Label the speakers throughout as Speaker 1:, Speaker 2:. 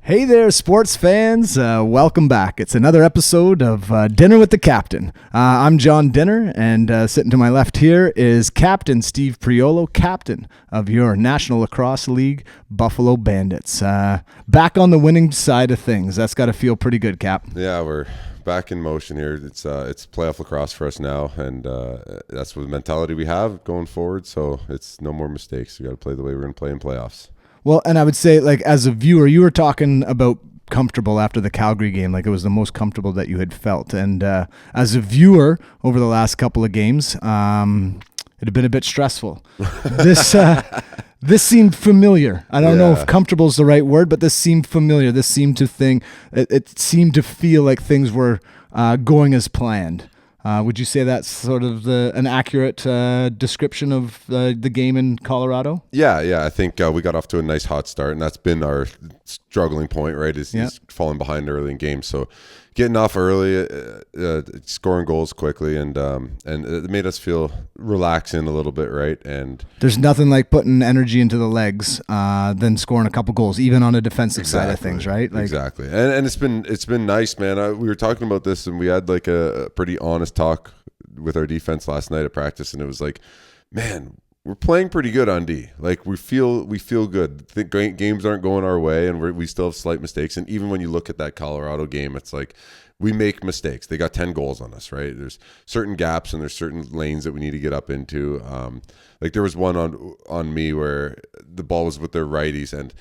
Speaker 1: Hey there, sports fans. Welcome back. It's another episode of Dinner with the Captain. I'm John Dinner, and sitting to my left here is Captain Steve Priolo, captain of your National Lacrosse League Buffalo Bandits. Back on the winning side of things. That's got to feel pretty good, Cap.
Speaker 2: Yeah, we're back in motion here. It's playoff lacrosse for us now, and that's the mentality we have going forward. So it's no more mistakes. We got to play the way we're going to play in playoffs.
Speaker 1: Well, and I would say, like, as a viewer, you were talking about comfortable after the Calgary game, like it was the most comfortable that you had felt. And as a viewer over the last couple of games, it had been a bit stressful. This seemed familiar. I don't know if comfortable is the right word, but this seemed familiar. This seemed to it seemed to feel like things were going as planned. Would you say that's sort of an accurate description of the game in Colorado?
Speaker 2: Yeah. I think we got off to a nice hot start, and that's been our struggling point, right? Is falling behind early in games. So getting off early, scoring goals quickly, and it made us feel relaxing a little bit, right? And
Speaker 1: there's nothing like putting energy into the legs than scoring a couple goals, even on a defensive side of things, right?
Speaker 2: Exactly. And it's been nice, man. We were talking about this, and we had like a pretty honest talk with our defense last night at practice, and it was like, man, we're playing pretty good on D. Like we feel good. The games aren't going our way, and we still have slight mistakes. And even when you look at that Colorado game, it's like we make mistakes. They got 10 goals on us, right? There's certain gaps and there's certain lanes that we need to get up into. Like there was one on me where the ball was with their righties, and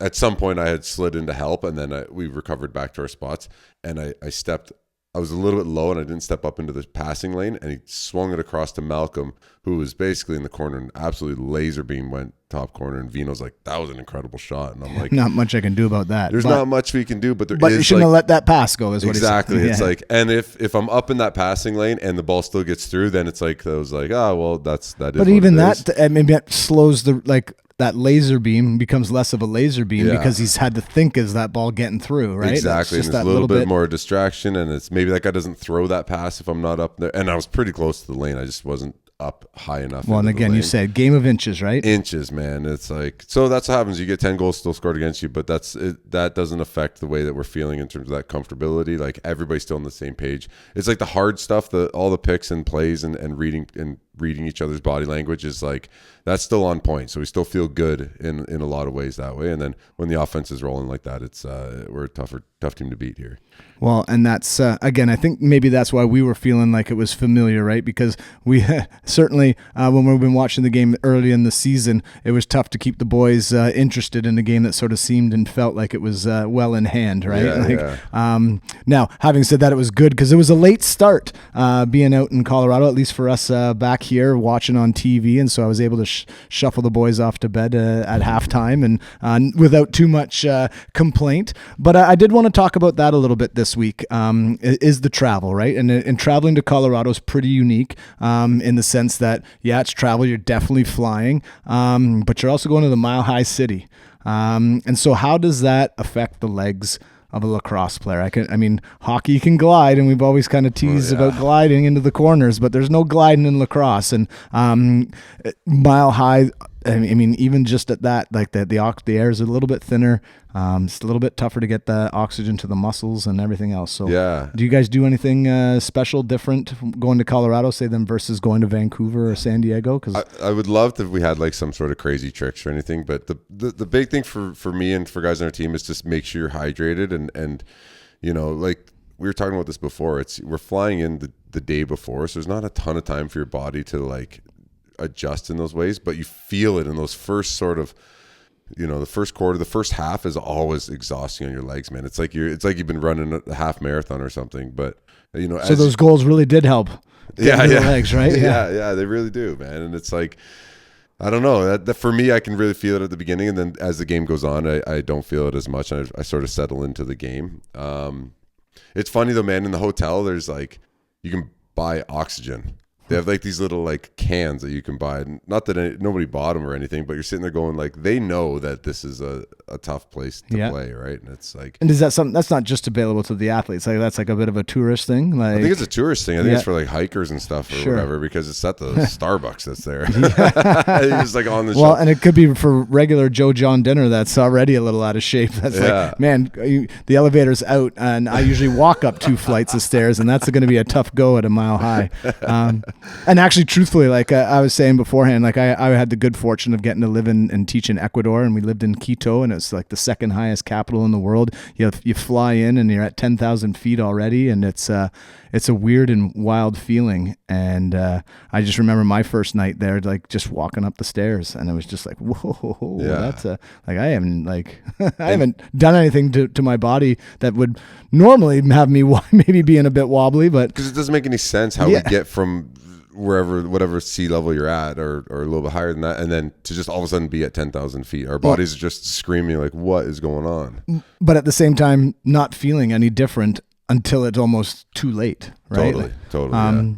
Speaker 2: at some point I had slid into help, and then we recovered back to our spots, and I was a little bit low, and I didn't step up into the passing lane, and he swung it across to Malcolm, who was basically in the corner, and absolutely laser beam went top corner, and Vino's like, that was an incredible shot. And I'm like,
Speaker 1: not much I can do about that.
Speaker 2: There's not much we can do, but
Speaker 1: you shouldn't have let that pass go, is what
Speaker 2: exactly.
Speaker 1: He's
Speaker 2: It's like, and if I'm up in that passing lane and the ball still gets through, then it's like, I was like, that is. But
Speaker 1: even that, maybe that slows that laser beam becomes less of a laser beam because he's had to think, is that ball getting through, right?
Speaker 2: Exactly. And there's a little bit more distraction, and it's maybe that guy doesn't throw that pass if I'm not up there. And I was pretty close to the lane. I just wasn't up high enough.
Speaker 1: Well, and again, you said game of inches, right?
Speaker 2: Inches, man. It's like, so that's what happens. You get 10 goals still scored against you, but that doesn't affect the way that we're feeling in terms of that comfortability. Like everybody's still on the same page. It's like the hard stuff, all the picks and plays and reading each other's body language is like, that's still on point. So we still feel good in a lot of ways that way. And then when the offense is rolling like that, it's we're a tough team to beat here.
Speaker 1: Well, and that's, again, I think maybe that's why we were feeling like it was familiar, right? Because we certainly, when we've been watching the game early in the season, it was tough to keep the boys interested in a game that sort of seemed and felt like it was well in hand, right? Now, having said that, it was good because it was a late start being out in Colorado, at least for us back here watching on TV. And so I was able to shuffle the boys off to bed at halftime and without too much complaint. But I did want to talk about that a little bit this week, is the travel, right? And traveling to Colorado is pretty unique in the sense that, it's travel, you're definitely flying, but you're also going to the Mile High City. And so how does that affect the legs of a lacrosse player? I mean, hockey can glide, and we've always kind of teased about gliding into the corners, but there's no gliding in lacrosse. And Mile High, I mean, even just at that, like the air is a little bit thinner. It's a little bit tougher to get the oxygen to the muscles and everything else. So do you guys do anything special, different going to Colorado, say, than versus going to Vancouver or San Diego? Because
Speaker 2: I would love if we had like some sort of crazy tricks or anything. But the big thing for me and for guys on our team is just make sure you're hydrated. And like we were talking about this before, we're flying in the day before. So there's not a ton of time for your body to like adjust in those ways, but you feel it in those first sort of, the first quarter, the first half is always exhausting on your legs, man. It's like you've been running a half marathon or something. But
Speaker 1: so those goals really did help. Your legs, right?
Speaker 2: Yeah, they really do, man. And it's like, I don't know, that for me, I can really feel it at the beginning, and then as the game goes on, I don't feel it as much. I sort of settle into the game. It's funny though, man. In the hotel, there's like, you can buy oxygen They have like these little like cans that you can buy. Not that nobody bought them or anything, but you're sitting there going like, they know that this is a tough place to play, right? And it's like,
Speaker 1: and is that something that's not just available to the athletes? Like that's like a bit of a tourist thing. Like
Speaker 2: I think it's a tourist thing. I think it's for like hikers and stuff or whatever, because it's at the Starbucks that's there. It's like on the shelf.
Speaker 1: And it could be for regular Joe John dinner that's already a little out of shape. That's like, man, the elevator's out, and I usually walk up 2 flights of stairs, and that's going to be a tough go at a mile high. And actually, truthfully, like I was saying beforehand, like I had the good fortune of getting to live and teach in Ecuador, and we lived in Quito, and it's like the second highest capital in the world. You fly in, and you're at 10,000 feet already, and it's a weird and wild feeling. And I just remember my first night there, like just walking up the stairs, and it was just like, whoa, that's like I haven't I haven't done anything to my body that would normally have me maybe being a bit wobbly, but
Speaker 2: because it doesn't make any sense how we get from whatever sea level you're at or a little bit higher than that, and then to just all of a sudden be at 10,000 feet. Our bodies are just screaming like, what is going on?
Speaker 1: But at the same time, not feeling any different until it's almost too late, right?
Speaker 2: Totally.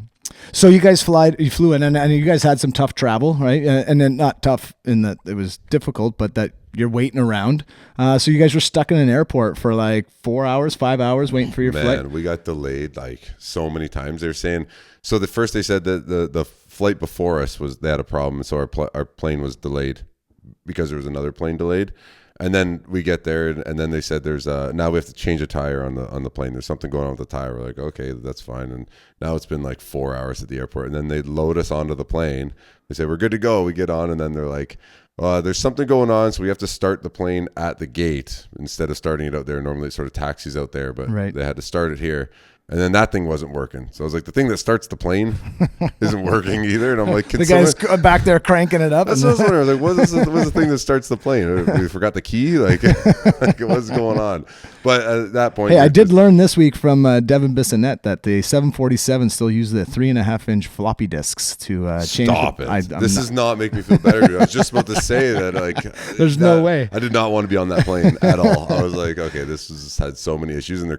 Speaker 1: So you guys flew in, and you guys had some tough travel, right? And then not tough in that it was difficult, but that you're waiting around. So you guys were stuck in an airport for like 4 hours, 5 hours waiting for your flight.
Speaker 2: Man, we got delayed like so many times. They're saying, so the first they said that the flight before us they had a problem. So our plane was delayed because there was another plane delayed. And then we get there, and then they said there's now we have to change a tire on the plane. There's something going on with the tire. We're like, okay, that's fine. And now it's been like 4 hours at the airport. And then they load us onto the plane. They say we're good to go. We get on, and then they're like, there's something going on, so we have to start the plane at the gate instead of starting it out there. Normally it sort of taxis out there, but they had to start it here. And then that thing wasn't working. So I was like, the thing that starts the plane isn't working either. And I'm like,
Speaker 1: the guy's back there cranking it up.
Speaker 2: That's what I was wondering. I was like, what's the thing that starts the plane? We forgot the key? Like what's going on? But at that point.
Speaker 1: Hey, I did learn this week from Devin Bissonette that the 747 still use the 3.5-inch floppy disks to change.
Speaker 2: Stop it. This does not make me feel better. Dude. I was just about to say that. Like,
Speaker 1: there's no way.
Speaker 2: I did not want to be on that plane at all. I was like, okay, this has had so many issues, and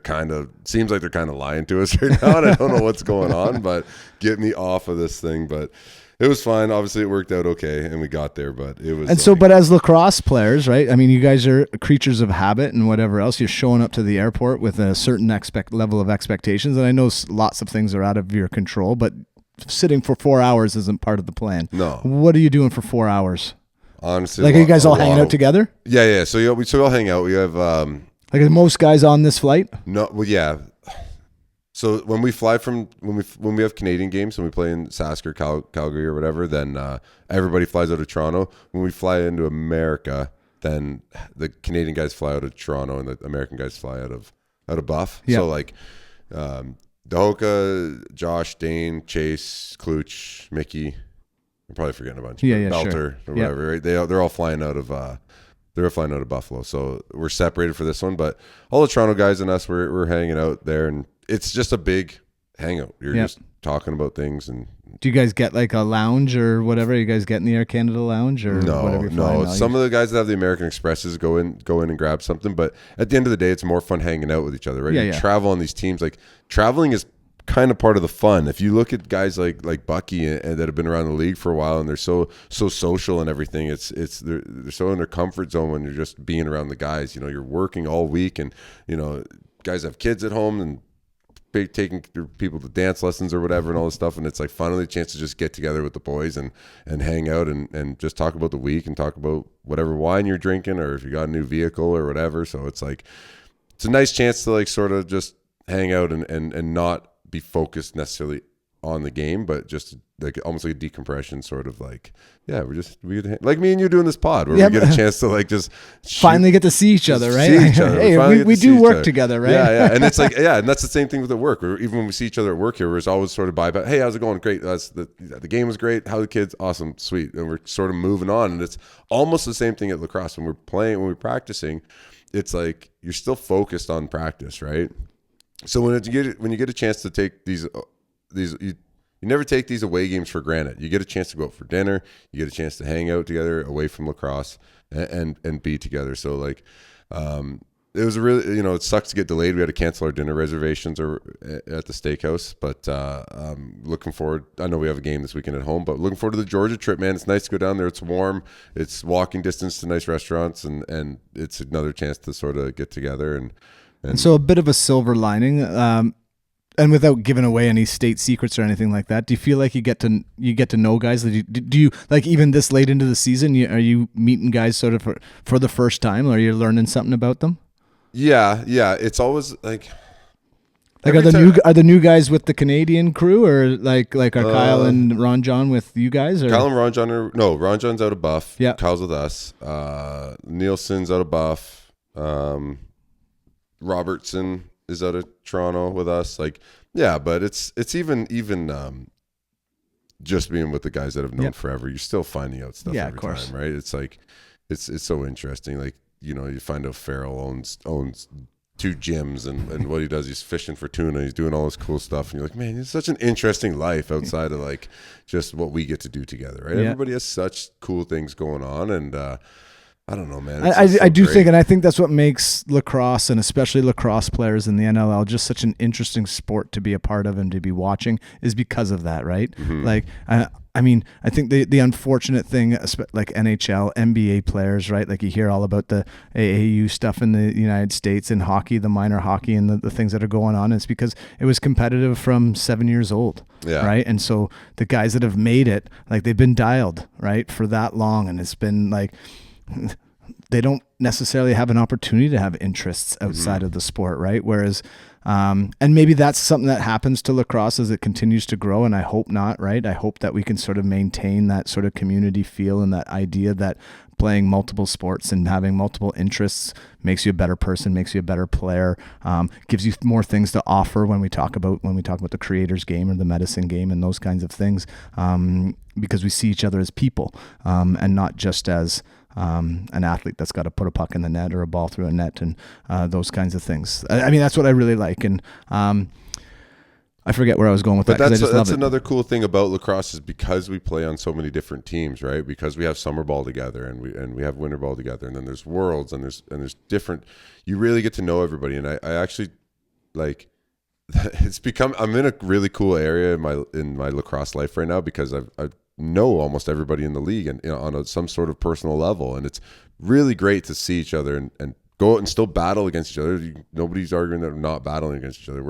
Speaker 2: seems like they're kind of lying to us right now, and I don't know what's going on, but get me off of this thing. But it was fine. Obviously it worked out okay, and we got there, but it was. And
Speaker 1: so, but as lacrosse players, right? I mean, you guys are creatures of habit and whatever else. You're showing up to the airport with a certain level of expectations, and I know lots of things are out of your control, but sitting for 4 hours isn't part of the plan.
Speaker 2: No.
Speaker 1: What are you doing for 4 hours?
Speaker 2: Honestly,
Speaker 1: like, are you guys all hanging out together?
Speaker 2: Yeah. So we all hang out. We have
Speaker 1: like, are most guys on this flight?
Speaker 2: No. Well, yeah. So when we fly when we have Canadian games, when we play in Sask or Calgary or whatever, then everybody flies out of Toronto. When we fly into America, then the Canadian guys fly out of Toronto and the American guys fly out of Buff. Yeah. So like Dahoka, Josh, Dane, Chase, Kluch, Mickey. I'm probably forgetting a bunch. Belter, sure. Or whatever. Right? They're all flying out of Buffalo. So we're separated for this one, but all the Toronto guys and us we're hanging out there, and it's just a big hangout. You're just talking about things. And
Speaker 1: do you guys get like a lounge or whatever? You guys get in the Air Canada lounge or whatever?
Speaker 2: No. Some of the guys that have the American Expresses go in and grab something, but at the end of the day, it's more fun hanging out with each other, right? You travel on these teams. Like, traveling is kind of part of the fun. If you look at guys like Bucky and that have been around the league for a while, and they're so social and everything, they're so in their comfort zone when you're just being around the guys. You know, you're working all week, and you know, guys have kids at home and taking people to dance lessons or whatever and all this stuff, and it's like finally a chance to just get together with the boys and hang out and just talk about the week and talk about whatever wine you're drinking or if you got a new vehicle or whatever. So it's like, it's a nice chance to like sort of just hang out and not be focused necessarily on the game, but just like almost like a decompression sort of like, we like me and you doing this pod where we get a chance to like just
Speaker 1: finally get to see each other, right?
Speaker 2: See each other.
Speaker 1: Hey, we do work together, right?
Speaker 2: Yeah. And it's like, and that's the same thing with the work. Even when we see each other at work here, we're always sort of back, hey, how's it going? Great. The game was great. How are the kids? Awesome. Sweet. And we're sort of moving on. And it's almost the same thing at lacrosse. When we're practicing, it's like you're still focused on practice, right? So when you get a chance to take these you never take these away games for granted. You get a chance to go out for dinner. You get a chance to hang out together away from lacrosse and be together. So like, it was a really, it sucks to get delayed. We had to cancel our dinner reservations at the steakhouse, but looking forward. I know we have a game this weekend at home, but looking forward to the Georgia trip, man. It's nice to go down there. It's warm. It's walking distance to nice restaurants, and it's another chance to sort of get together. And
Speaker 1: so a bit of a silver lining, and without giving away any state secrets or anything like that, do you feel like you get to know guys? Do you like, even this late into the season, are you meeting guys sort of for the first time, or are you learning something about them?
Speaker 2: Yeah. It's always like
Speaker 1: are the new guys with the Canadian crew, or like are Kyle and Ron John with you guys? Or?
Speaker 2: Kyle and Ron John Ron John's out of Buff.
Speaker 1: Yeah,
Speaker 2: Kyle's with us. Nielsen's out of Buff. Robertson is out of Toronto with us. Like, yeah, but it's even just being with the guys that have known forever, you're still finding out stuff every time, right? It's like it's so interesting. Like, you find out Farrell owns 2 gyms, and what he does, he's fishing for tuna, he's doing all this cool stuff, and you're like, man, it's such an interesting life outside of like just what we get to do together, right? Everybody has such cool things going on, and I don't know, man.
Speaker 1: I do think, and I think that's what makes lacrosse, and especially lacrosse players in the NLL, just such an interesting sport to be a part of and to be watching, is because of that, right? Mm-hmm. Like, I mean, I think the unfortunate thing, like NHL, NBA players, right? Like, you hear all about the AAU stuff in the United States and hockey, the minor hockey, and the things that are going on. It's because it was competitive from 7 years old, right? And so the guys that have made it, like, they've been dialed, right, for that long, and it's been like, they don't necessarily have an opportunity to have interests outside of the sport, right? Whereas, and maybe that's something that happens to lacrosse as it continues to grow, and I hope not, right? I hope that we can sort of maintain that sort of community feel and that idea that playing multiple sports and having multiple interests makes you a better person, makes you a better player, gives you more things to offer when we talk about the creator's game or the medicine game and those kinds of things, because we see each other as people, and not just as an athlete that's got to put a puck in the net or a ball through a net, and those kinds of things. I mean, that's what I really like. And I forget where I was going with that.
Speaker 2: But that's another cool thing about lacrosse, is because we play on so many different teams, right? Because we have summer ball together, and we have winter ball together, and then there's worlds, and there's different. You really get to know everybody, and I actually like. I'm in a really cool area in my lacrosse life right now, because I know almost everybody in the league, and on some sort of personal level, and it's really great to see each other and go out and still battle against each other. Nobody's arguing that we're not battling against each other.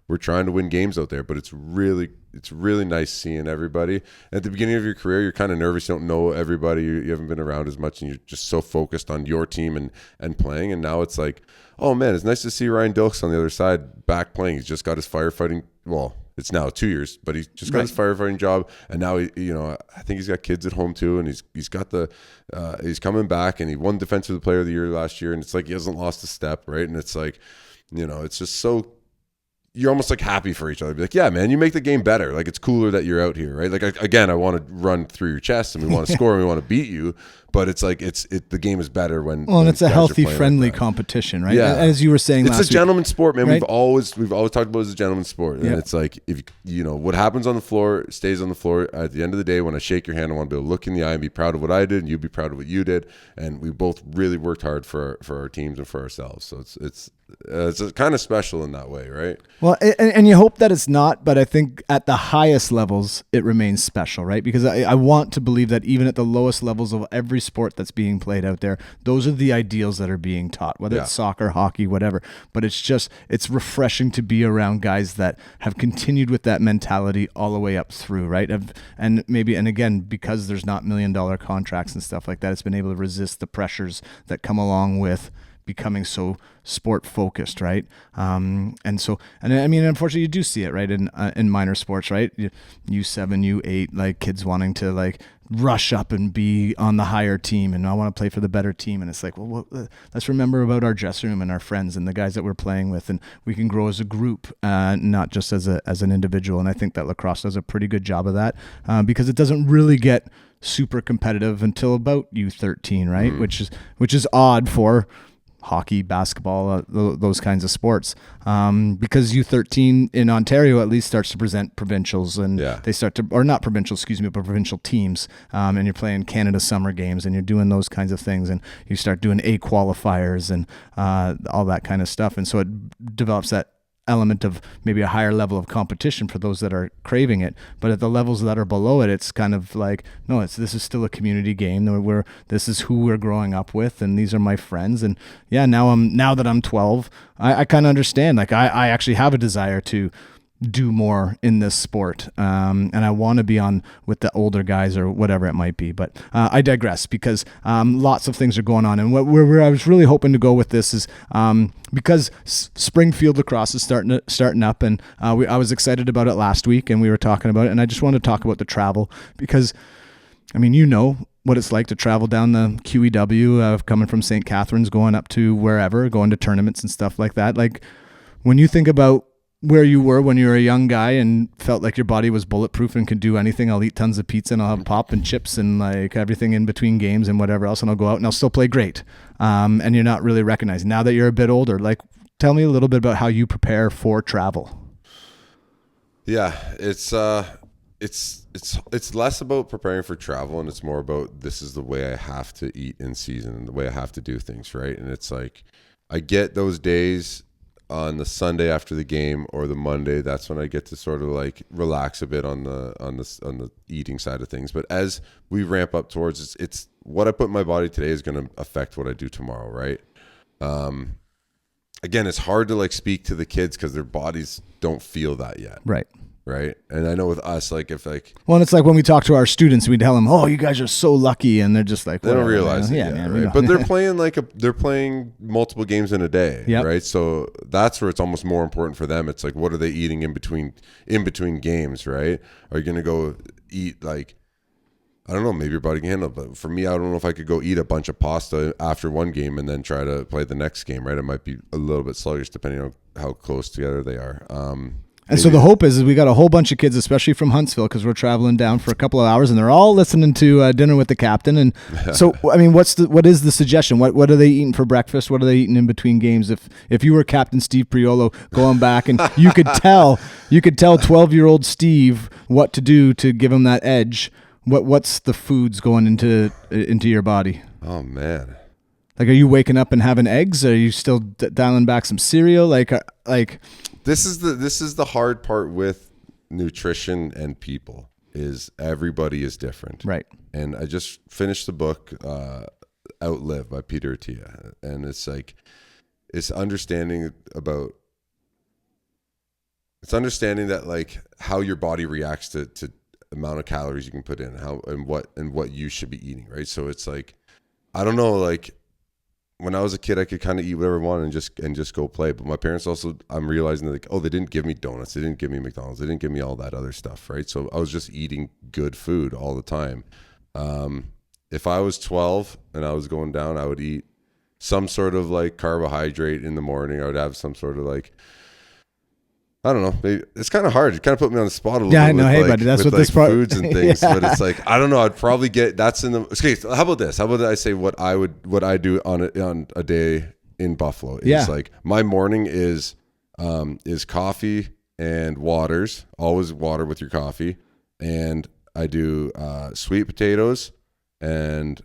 Speaker 2: We're trying to win games out there, but it's really nice seeing everybody. At the beginning of your career, you're kind of nervous. You don't know everybody. You haven't been around as much, and you're just so focused on your team and playing. And now it's like, oh man, it's nice to see Ryan Dilks on the other side back playing. He's just got his firefighting. Well, it's now 2 years, but he's just got his firefighting job, and now I think he's got kids at home too, and he's got he's coming back, and he won Defensive Player of the Year last year, and it's like he hasn't lost a step, right? And it's like, it's just so. You're almost like happy for each other. Be like, yeah, man, you make the game better. Like, it's cooler that you're out here, right? Like, I want to run through your chest, and we want to score, and we want to beat you. But it's like the game is better when. Well, and
Speaker 1: it's a healthy, friendly competition, right?
Speaker 2: Yeah,
Speaker 1: as you were saying,
Speaker 2: it's a gentleman's sport, man.
Speaker 1: Right?
Speaker 2: We've always talked about it as a gentleman's sport, and it's like, if what happens on the floor stays on the floor. At the end of the day, when I shake your hand, I want to be able to look in the eye and be proud of what I did, and you be proud of what you did, and we both really worked hard for our teams and for ourselves. So it's kind of special in that way, right?
Speaker 1: Well, and you hope that it's not, but I think at the highest levels it remains special, right? Because I want to believe that even at the lowest levels of every sport that's being played out there, those are the ideals that are being taught, whether it's soccer, hockey, whatever. But it's refreshing to be around guys that have continued with that mentality all the way up through, right? And again, because there's not $1 million contracts and stuff like that, it's been able to resist the pressures that come along with becoming so sport focused, right? And I mean, unfortunately, you do see it, right, in minor sports, right? U7, U8, like kids wanting to like rush up and be on the higher team, and I want to play for the better team. And it's like, well, let's remember about our dressing room and our friends and the guys that we're playing with, and we can grow as a group, not just as an individual. And I think that lacrosse does a pretty good job of that, because it doesn't really get super competitive until about U13, right? Which is odd for hockey, basketball, those kinds of sports. Because U13 in Ontario at least starts to present provincials, and they start to, or not provincial, excuse me, but provincial teams. And you're playing Canada Summer Games, and you're doing those kinds of things, and you start doing A qualifiers and all that kind of stuff. And so it develops that element of maybe a higher level of competition for those that are craving it, but at the levels that are below it, it's kind of like, no, this is still a community game where this is who we're growing up with, and these are my friends. And now that I'm 12, I kind of understand, like I actually have a desire to do more in this sport, and I want to be on with the older guys or whatever it might be. But I digress, because lots of things are going on, and where I was really hoping to go with this is because Springfield lacrosse is starting up, and I was excited about it last week, and we were talking about it, and I just wanted to talk about the travel, because I mean, what it's like to travel down the QEW, coming from St. Catharines, going up to wherever, going to tournaments and stuff like that. Like, when you think about where you were when you were a young guy and felt like your body was bulletproof and could do anything. I'll eat tons of pizza and I'll have pop and chips and like everything in between games and whatever else, and I'll go out and I'll still play great. And you're not really recognized. Now that you're a bit older, like, tell me a little bit about how you prepare for travel.
Speaker 2: Yeah, it's less about preparing for travel, and it's more about, this is the way I have to eat in season and the way I have to do things, right? And it's like, I get those days on the Sunday after the game or the Monday. That's when I get to sort of like relax a bit on the eating side of things. But as we ramp up towards, it's what I put in my body today is going to affect what I do tomorrow, right? Again, it's hard to like speak to the kids because their bodies don't feel that yet. Right. And I know with us, like, if like,
Speaker 1: well, and it's like when we talk to our students, we tell them, "Oh, you guys are so lucky," and they're just like,
Speaker 2: they don't realize it.
Speaker 1: Yeah,
Speaker 2: Yeah,
Speaker 1: man,
Speaker 2: right. But they're playing multiple games in a day, right? So that's where it's almost more important for them. It's like, what are they eating in between games, right? Are you going to go eat, like, I don't know, maybe your body can handle it, but for me, I don't know if I could go eat a bunch of pasta after one game and then try to play the next game, right? It might be a little bit sluggish depending on how close together they are.
Speaker 1: And so the hope is we got a whole bunch of kids, especially from Huntsville, because we're traveling down for a couple of hours, and they're all listening to Dinner with the Captain. And so, I mean, what is the suggestion? What are they eating for breakfast? What are they eating in between games? If you were Captain Steve Priolo going back, and you could tell 12-year-old Steve what to do to give him that edge, what's the foods going into your body?
Speaker 2: Oh man.
Speaker 1: Like, are you waking up and having eggs? Are you still dialing back some cereal? Like.
Speaker 2: This is the hard part with nutrition and people, is everybody is different.
Speaker 1: Right.
Speaker 2: And I just finished the book, Outlive by Peter Attia. And it's like, it's understanding that like how your body reacts to amount of calories you can put in, and what you should be eating. Right. So it's like, I don't know, like, when I was a kid, I could kind of eat whatever I wanted and just go play. But my parents also, I'm realizing that, like, oh, they didn't give me donuts. They didn't give me McDonald's. They didn't give me all that other stuff, right? So I was just eating good food all the time. If I was 12 and I was going down, I would eat some sort of like carbohydrate in the morning. I would have some sort of like, I don't know. Maybe, it's kind of hard. It kind of put me on the spot a little bit.
Speaker 1: Yeah, I know. Hey, buddy, that's what this part.
Speaker 2: Foods and things, but it's like, I don't know. I'd probably get that's in the. Okay, so how about this? How about I say what I do on a day in Buffalo? Is like, my morning is coffee and waters. Always water with your coffee, and I do sweet potatoes, and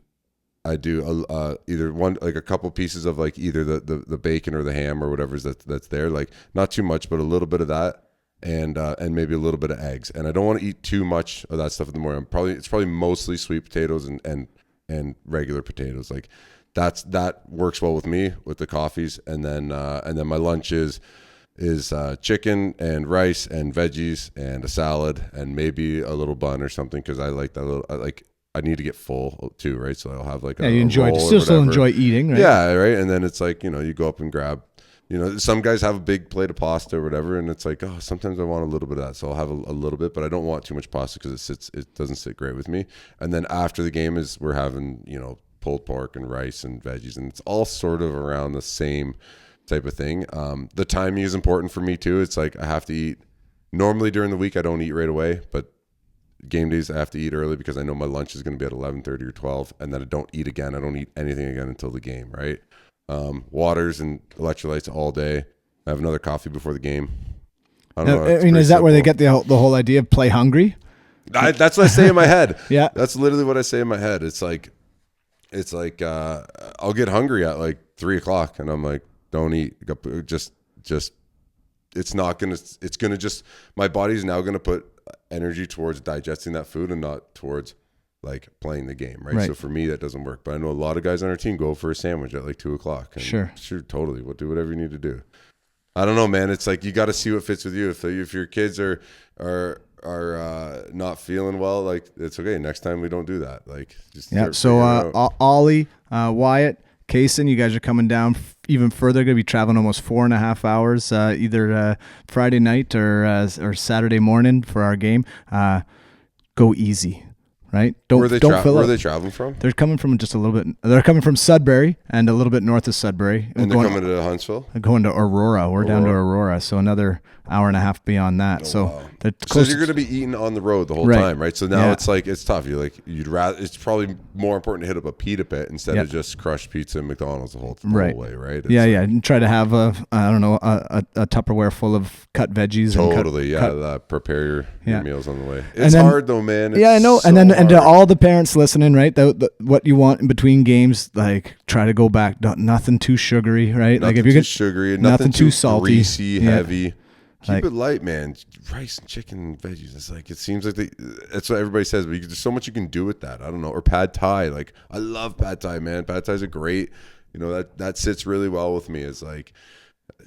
Speaker 2: I do either one, like a couple pieces of like either the bacon or the ham or whatever's that's there, like not too much, but a little bit of that, and maybe a little bit of eggs. And I don't want to eat too much of that stuff in the morning. It's probably mostly sweet potatoes and regular potatoes. Like that works well with me with the coffees. And then my lunch is chicken and rice and veggies and a salad and maybe a little bun or something, because I like that little. I need to get full too, right? So I'll have like a roll
Speaker 1: still enjoy eating, right?
Speaker 2: Yeah, right. And then it's like, you go up and grab, some guys have a big plate of pasta or whatever, and it's like, oh, sometimes I want a little bit of that, so I'll have a little bit, but I don't want too much pasta because it doesn't sit great with me. And then after the game we're having pulled pork and rice and veggies, and it's all sort of around the same type of thing. The timing is important for me too. It's like I have to eat. Normally during the week I don't eat right away, but game days I have to eat early because I know my lunch is going to be at 11:30 or 12, and then I don't eat again. I don't eat anything again until the game, right? waters and electrolytes all day. I have another coffee before the game. I don't know.
Speaker 1: I mean, is that where they get the whole idea of play hungry?
Speaker 2: That's what I say in my head.
Speaker 1: Yeah.
Speaker 2: That's literally what I say in my head. It's like I'll get hungry at like 3:00 and I'm like, don't eat. Just it's gonna just, my body's now gonna put energy towards digesting that food and not towards like playing the game, right? So for me, that doesn't work. But I know a lot of guys on our team go for a sandwich at like 2:00.
Speaker 1: Sure,
Speaker 2: totally. We'll do whatever you need to do. I don't know, man. It's like you got to see what fits with you. If your kids are not feeling well, like it's okay. Next time we don't do that. Like just
Speaker 1: So Ollie, Wyatt, Kaysen, you guys are coming down even further. Going to be traveling almost 4.5 hours, either Friday night or Saturday morning for our game. Go easy. Right? Don't fill up.
Speaker 2: Where are they traveling from?
Speaker 1: They're coming from just a little bit. They're coming from Sudbury and a little bit north of Sudbury.
Speaker 2: And they're coming to Huntsville?
Speaker 1: They're going to Aurora. We're down to Aurora, so another hour and a half beyond that.
Speaker 2: Wow. So you're going to be eating on the road the whole time, right? So now it's like it's tough. You'd rather. It's probably more important to hit up a pita pit instead of just crushed pizza and McDonald's the whole way, right?
Speaker 1: And try to have a Tupperware full of cut veggies.
Speaker 2: Totally, prepare your meals on the way. It's hard though, man.
Speaker 1: I know. So and to all the parents listening, right? What you want in between games, like try to go back. Nothing too sugary, right?
Speaker 2: Nothing
Speaker 1: if you're
Speaker 2: too sugary, nothing too salty, greasy, heavy. Keep it light, man. Rice and chicken and veggies. It's like, it seems like that's what everybody says, but there's so much you can do with that. I don't know. Or pad thai. Like, I love pad thai, man. Pad thai's a great, that sits really well with me. It's like,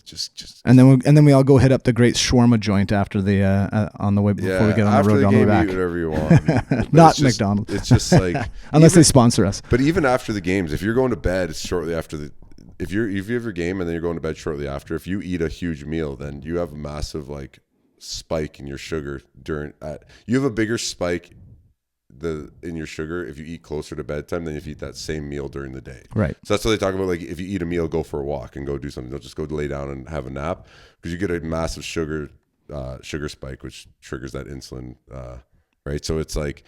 Speaker 2: just. And
Speaker 1: then we all go hit up the great shawarma joint after the on the way before we get on the road on the way back.
Speaker 2: Eat whatever you want.
Speaker 1: Not McDonald's.
Speaker 2: It's just like
Speaker 1: unless they sponsor us.
Speaker 2: But even after the games, if you're going to bed shortly after if you have your game and then you're going to bed shortly after, if you eat a huge meal, then you have a massive like spike in your sugar you have a bigger spike in your sugar if you eat closer to bedtime than if you eat that same meal during the day.
Speaker 1: Right.
Speaker 2: So that's what they talk about. Like if you eat a meal, go for a walk and go do something. Don't just go lay down and have a nap because you get a massive sugar spike, which triggers that insulin. Right. So it's like.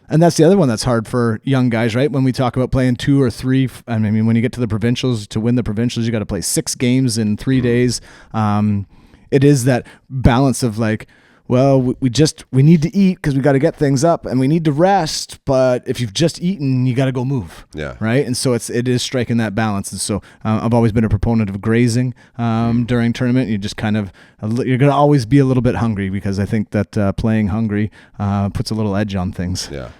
Speaker 1: And that's the other one that's hard for young guys, right? When we talk about playing 2 or 3, I mean, when you get to the provincials, to win the provincials, you got to play 6 games in 3 days. It is that balance of like, well, we need to eat because we got to get things up and we need to rest. But if you've just eaten, you got to go move.
Speaker 2: Yeah.
Speaker 1: Right. And so it is striking that balance. And so I've always been a proponent of grazing during tournament. You just you're going to always be a little bit hungry because I think that playing hungry puts a little edge on things.
Speaker 2: Yeah.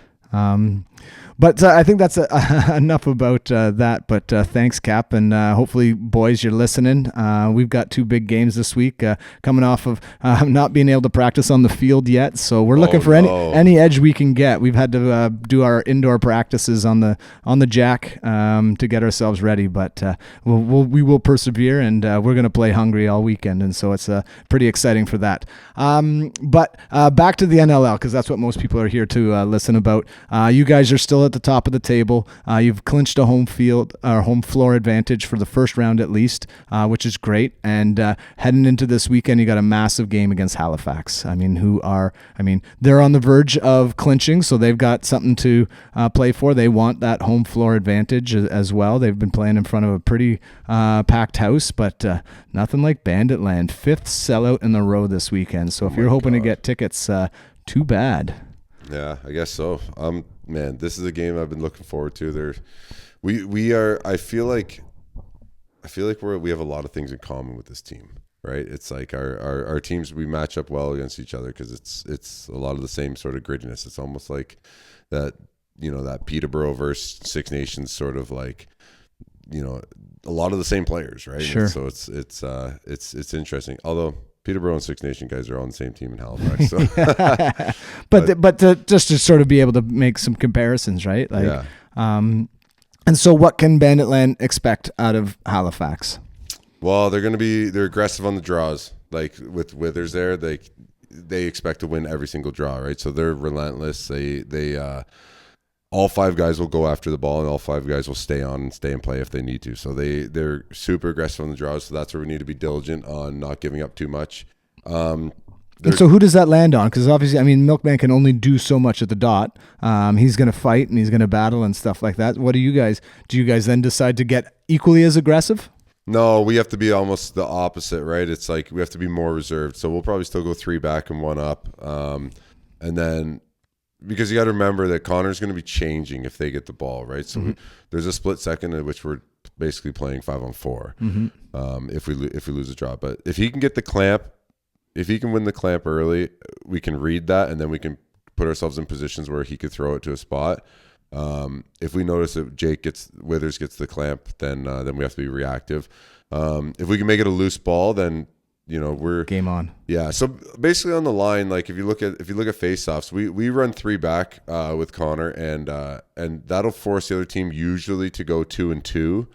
Speaker 1: But I think that's enough about that. But thanks, Cap. And hopefully, boys, you're listening. We've got 2 big games this week coming off of not being able to practice on the field yet. So we're looking for any edge we can get. We've had to do our indoor practices on the jack to get ourselves ready. But we will persevere, and we're going to play hungry all weekend. And so it's pretty exciting for that. But back to the NLL, because that's what most people are here to listen about. You guys are still at the top of the table. You've clinched a home floor advantage for the first round at least, which is great. And heading into this weekend, you got a massive game against Halifax. I mean, they're on the verge of clinching, so they've got something to play for. They want that home floor advantage as well. They've been playing in front of a pretty packed house, but nothing like Bandit Land. 5th sellout in a row this weekend. So if you're hoping to get tickets, too bad.
Speaker 2: Yeah, I guess so. Man, this is a game I've been looking forward to. We are. I feel like we have a lot of things in common with this team, right? It's like our teams, we match up well against each other because it's a lot of the same sort of grittiness. It's almost like that that Peterborough versus Six Nations sort of like a lot of the same players, right?
Speaker 1: Sure.
Speaker 2: And so it's interesting. Although Peterborough and Six Nation guys are on the same team in Halifax. So.
Speaker 1: but just to sort of be able to make some comparisons, right? Like,
Speaker 2: yeah.
Speaker 1: And so what can Banditland expect out of Halifax?
Speaker 2: Well, they're aggressive on the draws. Like with Withers there, they expect to win every single draw, right? So they're relentless. They all 5 guys will go after the ball, and all 5 guys will stay on and stay and play if they need to. So they're super aggressive on the draws. So that's where we need to be diligent on not giving up too much.
Speaker 1: And so who does that land on? Because obviously, I mean, Milkman can only do so much at the dot. He's going to fight and he's going to battle and stuff like that. What do you guys then decide to get equally as aggressive?
Speaker 2: No, we have to be almost the opposite, right? It's like we have to be more reserved. So we'll probably still go 3 back and 1 up. And then because you got to remember that Connor's going to be changing if they get the ball, right? So there's a split second in which we're basically playing 5-on-4 if we lose a draw. But if he can get the clamp, if he can win the clamp early, we can read that, and then we can put ourselves in positions where he could throw it to a spot. If we notice that Withers gets the clamp, then we have to be reactive. If we can make it a loose ball, then we're
Speaker 1: game on.
Speaker 2: Yeah. So basically on the line, like if you look at face-offs, we run 3 back with Connor, and that'll force the other team usually to go 2 and 2.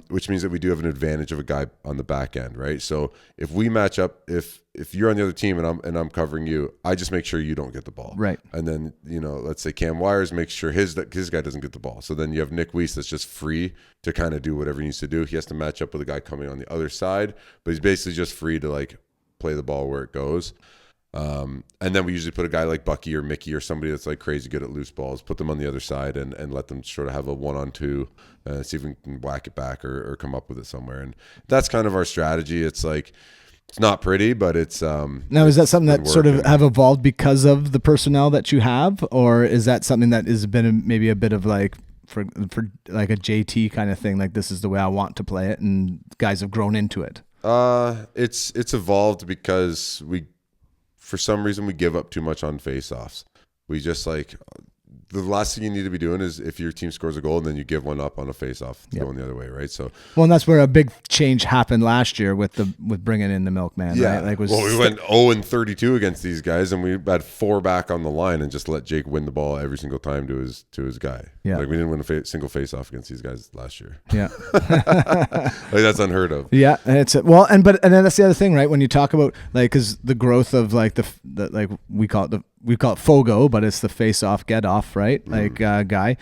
Speaker 2: Which means that we do have an advantage of a guy on the back end, right? So if we match up, if you're on the other team and I'm covering you, I just make sure you don't get the ball,
Speaker 1: right?
Speaker 2: And then let's say Cam Wires makes sure his guy doesn't get the ball. So then you have Nick Weiss that's just free to kind of do whatever he needs to do. He has to match up with a guy coming on the other side, but he's basically just free to like play the ball where it goes. And then we usually put a guy like Bucky or Mickey or somebody that's like crazy good at loose balls, put them on the other side and let them sort of have a 1-on-2, see if we can whack it back or come up with it somewhere. And that's kind of our strategy. It's like, it's not pretty, but it's
Speaker 1: now, is that something that sort of have evolved because of the personnel that you have, or is that something that has been maybe a bit of like for like a JT kind of thing, like this is the way I want to play it, and guys have grown into it?
Speaker 2: It's evolved because for some reason we give up too much on face-offs. We just like the last thing you need to be doing is if your team scores a goal and then you give one up on a face-off going the other way, right? So
Speaker 1: and that's where a big change happened last year with bringing in the Milkman, right? Like we
Speaker 2: went 0-32 against these guys, and we had 4 back on the line and just let Jake win the ball every single time to his guy.
Speaker 1: Yeah,
Speaker 2: like we didn't win a single face-off against these guys last year.
Speaker 1: Yeah,
Speaker 2: like that's unheard of.
Speaker 1: Yeah, and and then that's the other thing, right? When you talk about like, because the growth of like the like we call it FOGO, but it's the face-off, get-off, right? Like guy.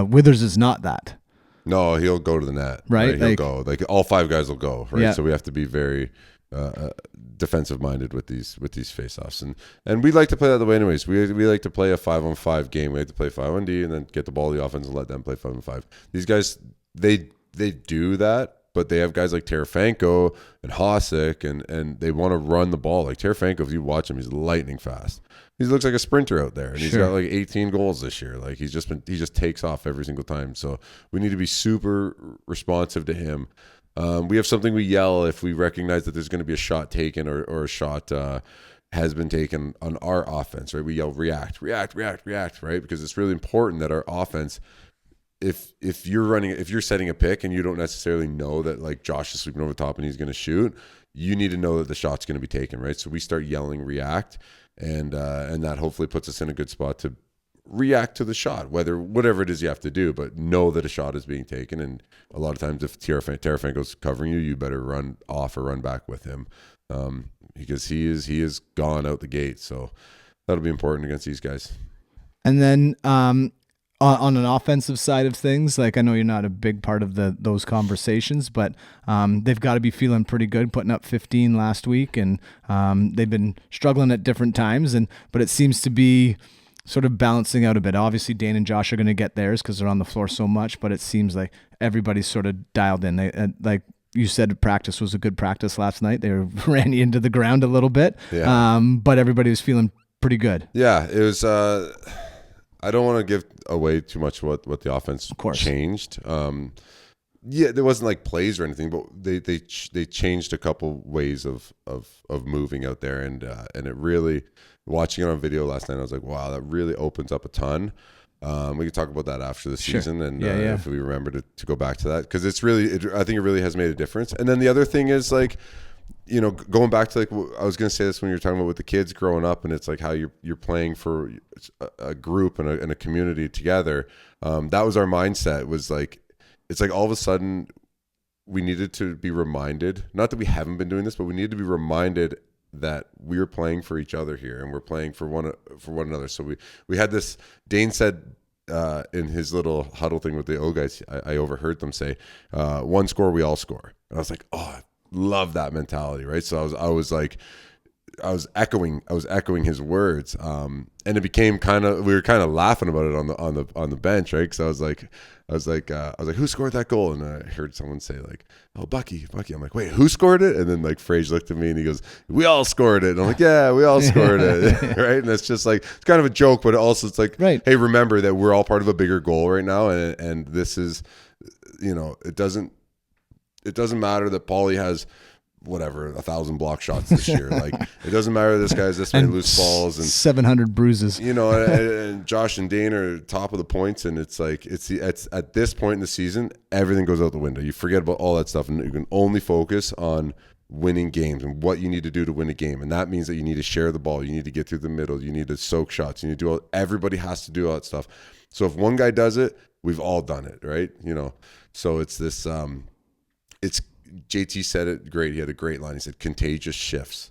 Speaker 1: Withers is not that.
Speaker 2: No, he'll go to the net.
Speaker 1: Right?
Speaker 2: He'll go. Like all 5 guys will go, right?
Speaker 1: Yeah.
Speaker 2: So we have to be very defensive-minded with these face-offs. And we like to play that the way anyways. We like to play a 5-on-5 game. We like to play 5-on-D and then get the ball to the offense and let them play 5-on-5. These guys, they do that, but they have guys like Tarafanko and Hosek, and they want to run the ball. Like Tarafanko, if you watch him, he's lightning fast. He looks like a sprinter out there, and he's got like 18 goals this year. Like he just takes off every single time. So we need to be super responsive to him. We have something we yell if we recognize that there's going to be a shot taken or a shot has been taken on our offense, right? We yell react, right? Because it's really important that our offense, if you're setting a pick and you don't necessarily know that like Josh is sweeping over the top and he's going to shoot, you need to know that the shot's going to be taken, right? So we start yelling react, and that hopefully puts us in a good spot to react to the shot, whatever it is you have to do, but know that a shot is being taken. And a lot of times if Tarafanko's covering you better run off or run back with him, because he is gone out the gate. So that'll be important against these guys.
Speaker 1: And then on an offensive side of things, like I know you're not a big part of those conversations, but they've got to be feeling pretty good, putting up 15 last week, and they've been struggling at different times, but it seems to be sort of balancing out a bit. Obviously, Dane and Josh are going to get theirs because they're on the floor so much, but it seems like everybody's sort of dialed in. Like you said, practice was a good practice last night. They ran you into the ground a little bit, but everybody was feeling pretty good.
Speaker 2: Yeah, it was. I don't want to give away too much what the offense changed. There wasn't like plays or anything, but they changed a couple ways of moving out there, and it really, watching it on video last night, I was like, wow, that really opens up a ton. We could talk about that after the season, and if we remember to go back to that, because it's really, I think it really has made a difference. And then the other thing is like, going back to like, I was going to say this when you were talking about with the kids growing up, and it's like how you're playing for a group and a community together. That was our mindset, was like, it's like all of a sudden we needed to be reminded, not that we haven't been doing this, but we needed to be reminded that we're playing for each other here, and we're playing for one another. So we had this, Dane said in his little huddle thing with the O guys, I overheard them say, one score, we all score. And I was like, oh, I love that mentality, right? So I was like, I was echoing his words, and it became we were kind of laughing about it on the bench, right? Because I was like, who scored that goal? And I heard someone say like, oh, Bucky. I'm like, wait, who scored it? And then like Frage looked at me and he goes, we all scored it. And I'm like, yeah, we all scored it, right? And it's just like, it's kind of a joke, but also it's like,
Speaker 1: right.
Speaker 2: Hey, remember that we're all part of a bigger goal right now, and this is, it doesn't matter that Paulie has whatever 1,000 block shots this year. Like, it doesn't matter this guy's this many loose balls and
Speaker 1: 700 bruises.
Speaker 2: And Josh and Dane are top of the points, and it's like it's at this point in the season, everything goes out the window. You forget about all that stuff, and you can only focus on winning games and what you need to do to win a game. And that means that you need to share the ball, you need to get through the middle, you need to soak shots, you need to do everybody has to do all that stuff. So if one guy does it, we've all done it, right? So it's this it's JT said it great. He had a great line. He said, contagious shifts.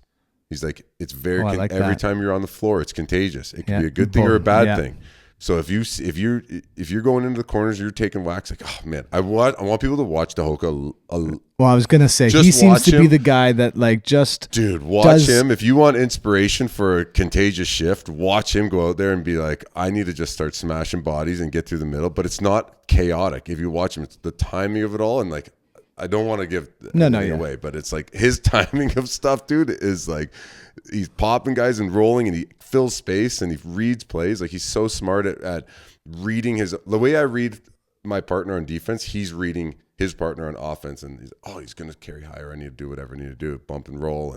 Speaker 2: He's like, it's very, every time you're on the floor, it's contagious. It can be a good thing or a bad thing. So if you're going into the corners, you're taking whacks. Like, oh man, I want people to watch Dahoka.
Speaker 1: Well, I was gonna say he seems to be the guy that like
Speaker 2: watch him. If you want inspiration for a contagious shift, watch him go out there and be like, I need to just start smashing bodies and get through the middle. But it's not chaotic. If you watch him, it's the timing of it all, and like, I don't want to give anything away, but it's like his timing of stuff, dude, is like he's popping guys and rolling, and he fills space and he reads plays. Like, he's so smart at reading the way I read my partner on defense, he's reading his partner on offense, and he's going to carry higher. I need to do whatever I need to do, bump and roll.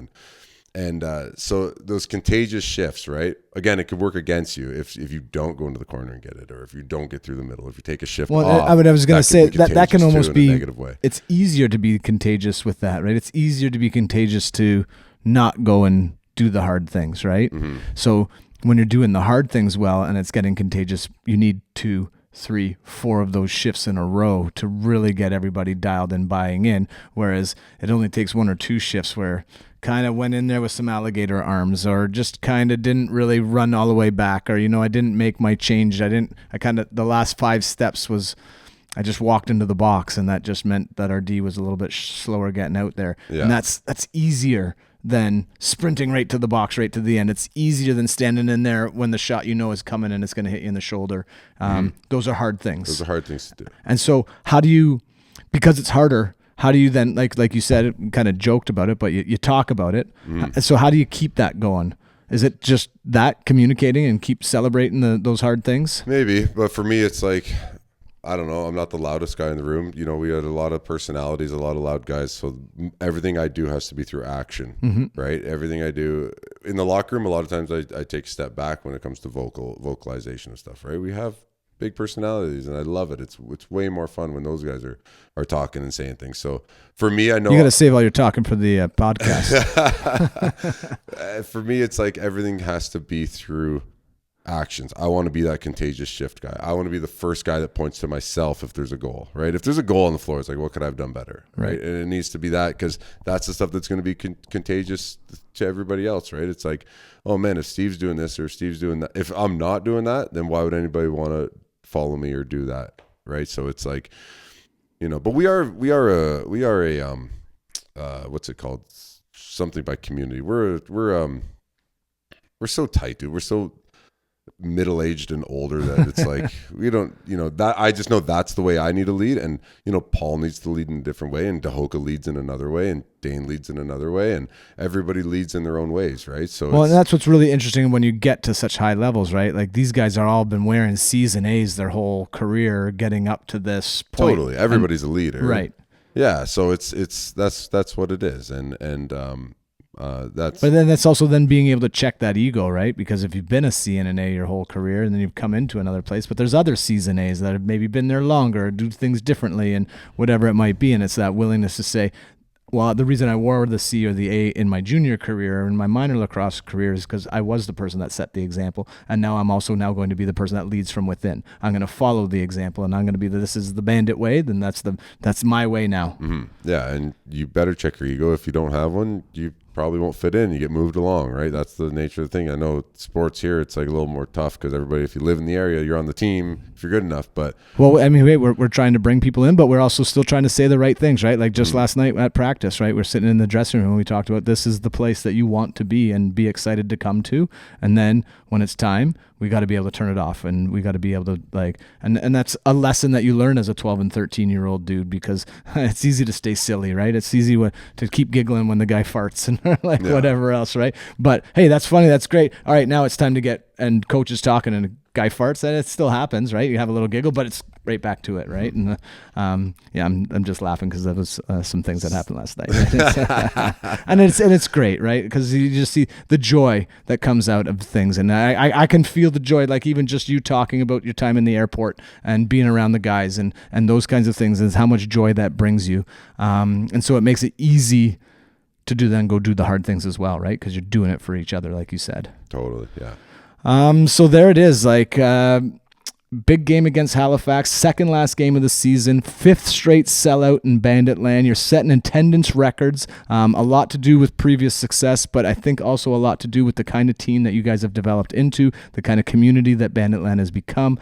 Speaker 2: And so those contagious shifts, right? Again, it could work against you if you don't go into the corner and get it, or if you don't get through the middle, if you take a shift off.
Speaker 1: I was going to say that can almost be,
Speaker 2: negative way.
Speaker 1: It's easier to be contagious with that, right? It's easier to be contagious to not go and do the hard things, right? Mm-hmm. So when you're doing the hard things well and it's getting contagious, you need 2, 3, 4 of those shifts in a row to really get everybody dialed and buying in. Whereas it only takes 1 or 2 shifts where kind of went in there with some alligator arms, or just kind of didn't really run all the way back, or, I didn't make my change. The last 5 steps was, I just walked into the box, and that just meant that our D was a little bit slower getting out there. Yeah. And that's easier than sprinting right to the box, right to the end. It's easier than standing in there when the shot is coming and it's going to hit you in the shoulder. Those are hard things.
Speaker 2: Those are hard things to do.
Speaker 1: And so because it's harder, how do you then, like you said, kind of joked about it, but you talk about it. So how do you keep that going? Is it just that communicating and keep celebrating those hard things?
Speaker 2: Maybe, but for me, it's like, I don't know. I'm not the loudest guy in the room. We had a lot of personalities, a lot of loud guys. So everything I do has to be through action, right? Everything I do in the locker room, a lot of times I take a step back when it comes to vocalization and stuff, right? We have big personalities, and I love it. It's way more fun when those guys are talking and saying things. So for me, I know
Speaker 1: you got to save all your talking for the podcast.
Speaker 2: For me, it's like everything has to be through actions. I want to be that contagious shift guy. I want to be the first guy that points to myself if there's a goal, right? If there's a goal on the floor, it's like, what could I have done better, right? And it needs to be that, because that's the stuff that's going to be contagious to everybody else, right? It's like, oh man, if Steve's doing this or Steve's doing that, if I'm not doing that, then why would anybody want to follow me or do that, right? So it's like, but we are a what's it called? Something by community. We're so tight, dude. We're so middle-aged and older that it's like we don't, that I just know that's the way I need to lead, and Paul needs to lead in a different way, and Dahoka leads in another way, and Dane leads in another way, and everybody leads in their own ways, right? So
Speaker 1: and that's what's really interesting when you get to such high levels, right? Like, these guys are all been wearing season A's their whole career getting up to this point.
Speaker 2: Totally, everybody's a leader,
Speaker 1: right?
Speaker 2: Yeah, so that's what it is, and but
Speaker 1: then that's also then being able to check that ego, right? Because if you've been a C and an A your whole career, and then you've come into another place, but there's other C's and A's that have maybe been there longer, do things differently, and whatever it might be, and it's that willingness to say, well, the reason I wore the C or the A in my junior career or in my minor lacrosse career is because I was the person that set the example, and now I'm also now going to be the person that leads from within. I'm going to follow the example, and I'm going to be this is the Bandit way, then that's my way now.
Speaker 2: Yeah, and you better check your ego. If you don't have one, you probably won't fit in. You get moved along, right? That's the nature of the thing. I know sports here, it's like a little more tough because everybody, if you live in the area, you're on the team if you're good enough. But
Speaker 1: well, I mean, we're trying to bring people in, but we're also still trying to say the right things, right? Like just last night at practice, right? We're sitting in the dressing room and we talked about this is the place that you want to be and be excited to come to. And then when it's time, we got to be able to turn it off, and we got to be able to and that's a lesson that you learn as a 12 and 13-year-old dude, because it's easy to stay silly, right? It's easy to keep giggling when the guy farts and whatever else, right? But hey, that's funny, that's great. All right, now it's time to get, and coach is talking and a guy farts, and it still happens, right? You have a little giggle, but it's right back to it, right? And I'm just laughing because there was some things that happened last night, right? and it's great, right? Because you just see the joy that comes out of things, and I can feel the joy, like even just you talking about your time in the airport and being around the guys and those kinds of things, is how much joy that brings you, and so it makes it easy to go do the hard things as well, right? Because you're doing it for each other, like you said.
Speaker 2: Totally, yeah.
Speaker 1: So there it is, big game against Halifax, second last game of the season, fifth straight sellout in Bandit land. You're setting attendance records, a lot to do with previous success, but I think also a lot to do with the kind of team that you guys have developed into, the kind of community that Bandit land has become.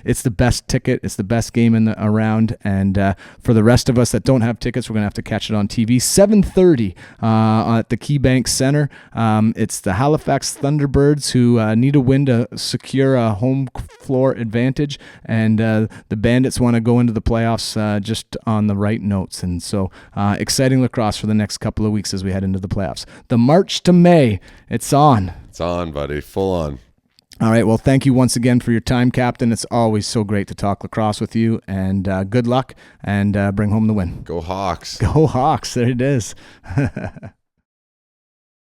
Speaker 1: It's the best ticket. It's the best game around. And for the rest of us that don't have tickets, we're going to have to catch it on TV. 7:30 at the KeyBank Center. It's the Halifax Thunderbirds who need a win to secure a home floor advantage, and the Bandits want to go into the playoffs just on the right notes. And so exciting lacrosse for the next couple of weeks as we head into the playoffs. The March to May, it's on.
Speaker 2: It's on, buddy. Full on.
Speaker 1: All right, well, thank you once again for your time, Captain. It's always so great to talk lacrosse with you, and good luck, and bring home the win.
Speaker 2: Go Hawks.
Speaker 1: Go Hawks. There it is.